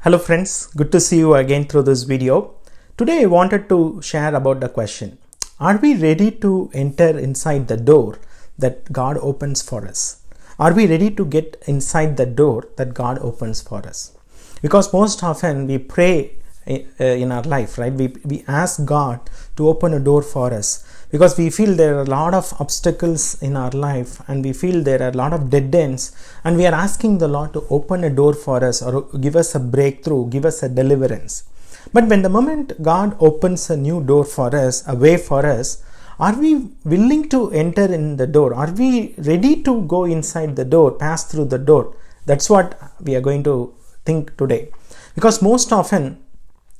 Hello friends, good to see you again through this video. Today I wanted to share about the question, are we ready to enter inside the door that God opens for us? Are we ready to get inside the door that God opens for us? Because most often we pray in our life, right? We ask God to open a door for us because we feel there are a lot of obstacles in our life and we feel there are a lot of dead ends, and we are asking the Lord to open a door for us or give us a breakthrough, give us a deliverance. But when the moment God opens a new door for us, a way for us, are we willing to enter in the door? Are we ready to go inside the door, pass through the door? That's what we are going to think today. Because most often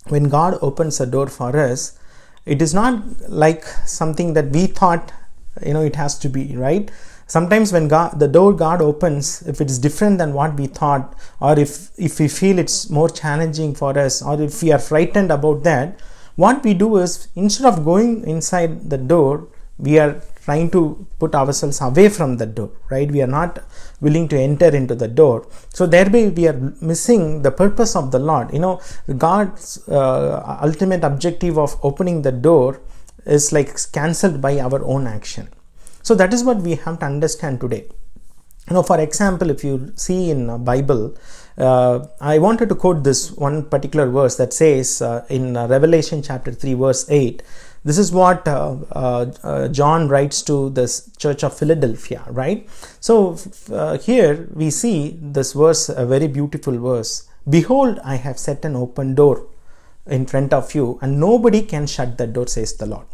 when God opens a door for us, it is not like something that we thought it has to be, right? Sometimes when the door God opens, if it is different than what we thought, or if we feel it's more challenging for us, or if we are frightened about that, what we do is, instead of going inside the door, we are trying to put ourselves away from the door, right? We are not willing to enter into the door. So thereby we are missing the purpose of the Lord. God's ultimate objective of opening the door is like cancelled by our own action. So that is what we have to understand today. For example, if you see in Bible, I wanted to quote this one particular verse that says in Revelation chapter 3 verse 8, this is what John writes to the church of Philadelphia, right? So here we see this verse, a very beautiful verse. Behold, I have set an open door in front of you, and nobody can shut that door, says the Lord.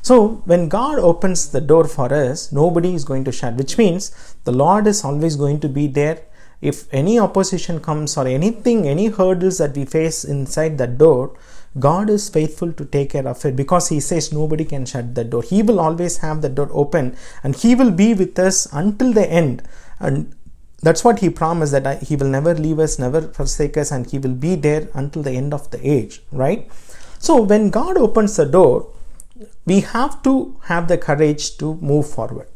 So when God opens the door for us, nobody is going to shut, which means the Lord is always going to be there. If any opposition comes or anything, any hurdles that we face inside that door, God is faithful to take care of it, because He says nobody can shut the door. He will always have the door open, and He will be with us until the end. And that's what He promised, that He will never leave us, never forsake us, and He will be there until the end of the age, right? So when God opens the door, we have to have the courage to move forward.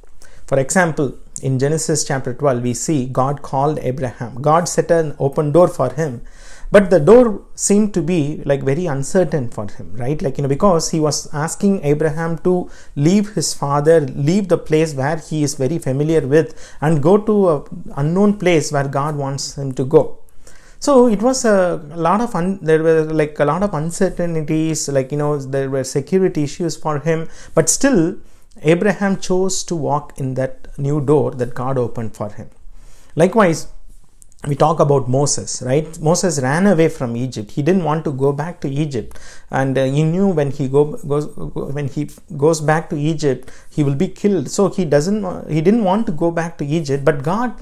For example, in Genesis chapter 12, we see God called Abraham. God set an open door for him, but the door seemed to be like very uncertain for him, right? Because he was asking Abraham to leave his father, leave the place where he is very familiar with, and go to an unknown place where God wants him to go. So it was a lot of there were like a lot of uncertainties, there were security issues for him, but still Abraham chose to walk in that new door that God opened for him. Likewise, we talk about Moses, right? Moses ran away from Egypt. He didn't want to go back to Egypt, and he knew when he goes back to Egypt, he will be killed. So he didn't want to go back to Egypt, but God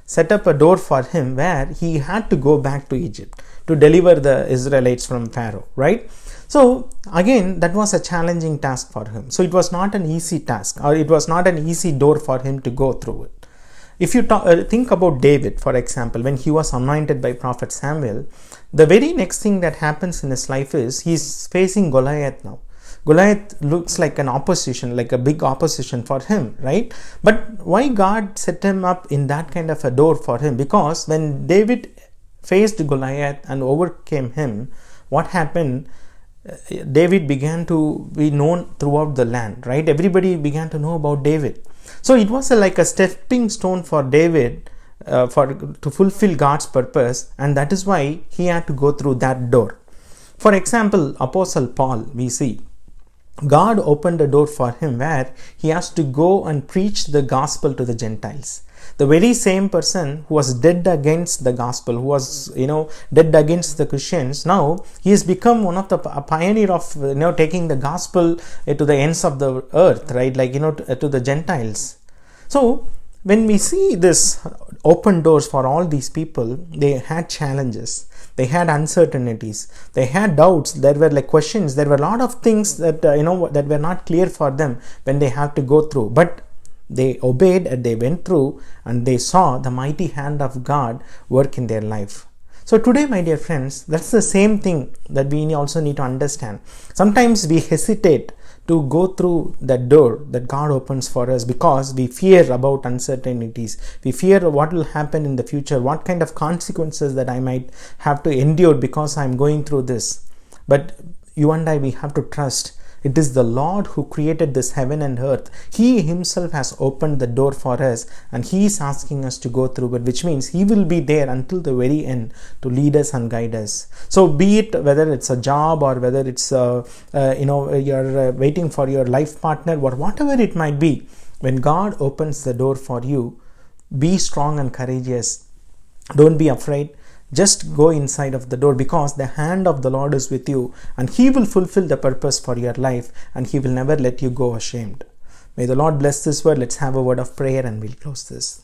set up a door for him where he had to go back to Egypt to deliver the Israelites from Pharaoh, right? So again, that was a challenging task for him. So it was not an easy task, or it was not an easy door for him to go through it. If you think about David, for example, when he was anointed by Prophet Samuel, the very next thing that happens in his life is he's facing Goliath now. Goliath looks like an opposition, like a big opposition for him, right? But why God set him up in that kind of a door for him? Because when David faced Goliath and overcame him, what happened? David began to be known throughout the land, right? Everybody began to know about David. So it was like a stepping stone for David to fulfill God's purpose, and that is why he had to go through that door. For example, Apostle Paul, we see God opened a door for him where he has to go and preach the gospel to the Gentiles. The very same person who was dead against the gospel, who was dead against the Christians, now he has become one of the pioneer of taking the gospel to the ends of the earth, right? To the Gentiles. So when we see this open doors for all these people, they had challenges, they had uncertainties, they had doubts, there were questions, there were a lot of things that that were not clear for them when they had to go through. But they obeyed and they went through, and they saw the mighty hand of God work in their life. So today, my dear friends, that's the same thing that we also need to understand. Sometimes we hesitate to go through that door that God opens for us, because we fear about uncertainties. We fear what will happen in the future, what kind of consequences that I might have to endure because I'm going through this. But you and I, we have to trust. It is the Lord who created this heaven and earth. He himself has opened the door for us, and he is asking us to go through it, which means he will be there until the very end to lead us and guide us. So be it whether it's a job or whether it's you're waiting for your life partner, or whatever it might be, when God opens the door for you, be strong and courageous. Don't be afraid. Just go inside of the door, because the hand of the Lord is with you, and he will fulfill the purpose for your life, and he will never let you go ashamed. May the Lord bless this word. Let's have a word of prayer and we'll close this.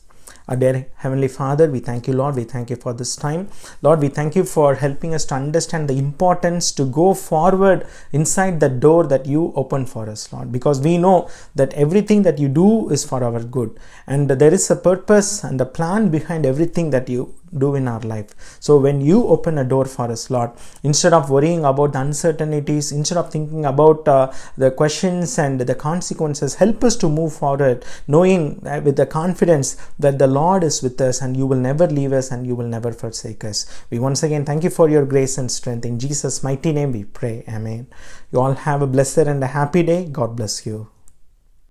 Our dear Heavenly Father, we thank you, Lord. We thank you for this time. Lord, we thank you for helping us to understand the importance to go forward inside the door that you open for us, Lord, because we know that everything that you do is for our good, and there is a purpose and a plan behind everything that you do in our life. So when you open a door for us, Lord, instead of worrying about the uncertainties, instead of thinking about the questions and the consequences, help us to move forward, knowing with the confidence that the Lord is with us, and you will never leave us, and you will never forsake us. We once again thank you for your grace and strength. In Jesus' mighty name we pray. Amen. You all have a blessed and a happy day. God bless you.